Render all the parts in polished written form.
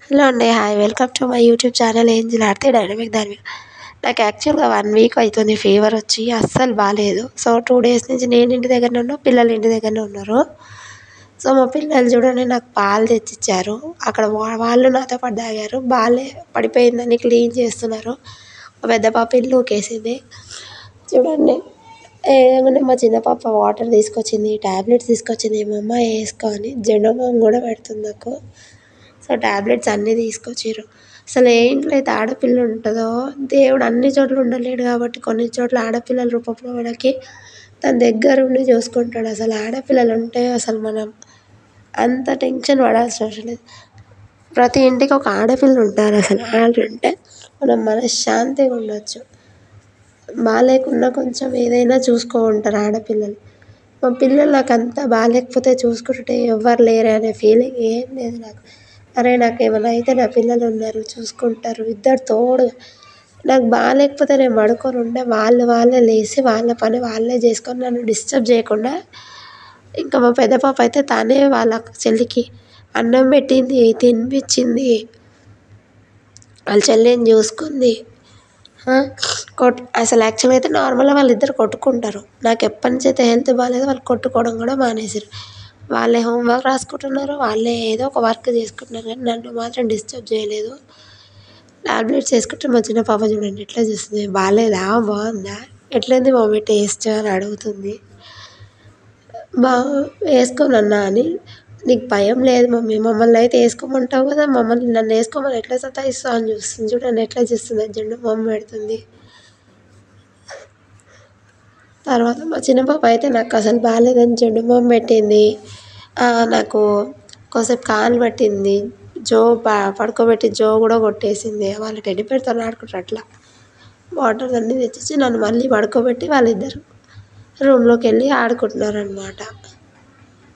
Hello అండి. Hi. Welcome to my YouTube channel angel Aarti dynamic ధార్మిక. నాకు యాక్చువల్‌గా 1 వీక్ అయితుంది ఫీవర్ వచ్చి. అస్సలు బాలేదు. సో, 2 డేస్ నుంచి నేను ఇంటి దగ్గరనే ఉన్నా. పిల్లలు ఇంటి దగ్గరనే ఉన్నారు. సో, మా పిల్లలు చూడండి నాకు పాలు తెచ్చిచ్చారు. అక్కడ వాళ్ళు నాతో పాటు తాగారు. పడిపోయిందని క్లీన్ చేస్తున్నారు. మా పెద్ద పాప ఇల్లు ఊకేసింది. చూడండి ఏమన్నా మా చిన్న పాప వాటర్ తీసుకొచ్చింది, టాబ్లెట్స్ తీసుకొచ్చింది. "ఏమమ్మ ఏసుకో" అని జెండు బామ్ కూడా పెడుతుంది నాకు. సో, టాబ్లెట్స్ అన్నీ తీసుకొచ్చిర్రు. అసలు ఏ ఇంట్లో అయితే ఆడపిల్ల ఉంటదో దేవుడు అన్ని చోట్ల ఉండలేడు కాబట్టి కొన్ని చోట్ల ఆడపిల్లల రూపంలో మనకి తన దగ్గరుండి చూసుకుంటాడు. అసలు ఆడపిల్లలు ఉంటే అసలు మనం అంత టెన్షన్ పడాల్సిన అవసరం లేదు. ప్రతి ఇంటికి ఒక ఆడపిల్ల ఉంటారు. అసలు ఆళ్ళుంటే మనం మనశ్శాంతిగా ఉండొచ్చు. బాలేకున్నా కొంచెం ఏదైనా ఉంటారు ఆడపిల్లలు. మా పిల్లలు నాకంతా బాలేకపోతే చూసుకుంటే ఎవ్వరు లేరే అనే ఫీలింగ్ ఏం లేదు నాకు. అరే నాకేమైనా అయితే నా పిల్లలున్నారు చూసుకుంటారు. ఇద్దరు తోడుగా నాకు బాలేకపోతే నేను పడుకోనుంటే వాళ్ళే లేసి వాళ్ళ పని వాళ్ళే చేసుకొని నన్ను డిస్టర్బ్ చేయకుండా ఇంకా మా పెద్ద పాప అయితే తనే వాళ్ళ చెల్లికి అన్నం పెట్టింది, తినిపిచ్చింది, వాళ్ళ చెల్లిని చూసుకుంది. అసలు యాక్చువల్‌గా అయితే నార్మల్‌గా వాళ్ళిద్దరు కొట్టుకుంటారు. నాకెప్పటినుంచైతే హెల్త్ బాలేదో వాళ్ళు కొట్టుకోవడం కూడా మానేసిర్రు. వాళ్ళే హోంవర్క్ రాసుకుంటున్నారు. వాళ్ళే ఏదో ఒక వర్క్ చేసుకుంటున్నారు కానీ నన్ను మాత్రం డిస్టర్బ్ చేయలేదు. టాబ్లెట్స్ ఏసుకుంటే మా చిన్న పాప చూడండి ఎట్లా చూస్తుంది. బాలేదా? బావుందా? ఎట్లుంది మమ్మీ టేస్ట్ అని అడుగుతుంది. బా ఏసుకోనన్నా అని నీకు భయం లేదు మమ్మీ. మమ్మల్ని అయితే ఏసుకోమంటావు కదా! నన్ను ఏసుకోమని ఎట్లా సతాయిస్తావు అని చూస్తుంది. చూడండి ఎట్లా చూస్తుందో జెండు బామ్ పెడుతుంది. తర్వాత మా చిన్న పాప అయితే నాకసలు బాలేదని జెండు బామ్ పెట్టింది. నాకు కోసేపు కాలు పట్టింది. పడుకోబెట్టి జో కూడా కొట్టేసింది. వాళ్ళ టెడ్డీ బేర్‌తోని ఆడుకుంటారు అట్లా. వాటర్ అన్నీ తెచ్చిచ్చి నన్ను మళ్ళీ పడుకోబెట్టి వాళ్ళిద్దరు రూమ్‌లోకెళ్ళి ఆడుకుంటున్నారనమాట.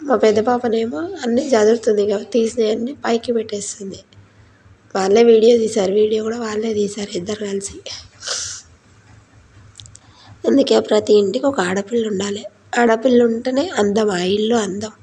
మా పెద్ద పాపనేమో అన్నీ చదురుతుంది. ఇక తీసినయన్నీ పైకి పెట్టేస్తుంది. వాళ్ళే వీడియో తీశారు. వీడియో కూడా వాళ్ళే తీశారు ఇద్దరు కలిసి. అందుకే ప్రతి ఇంటికి ఒక ఆడపిల్ల ఉండాలి. ఆడపిల్ల ఉంటేనే అందం. ఆ ఇల్లు అందం.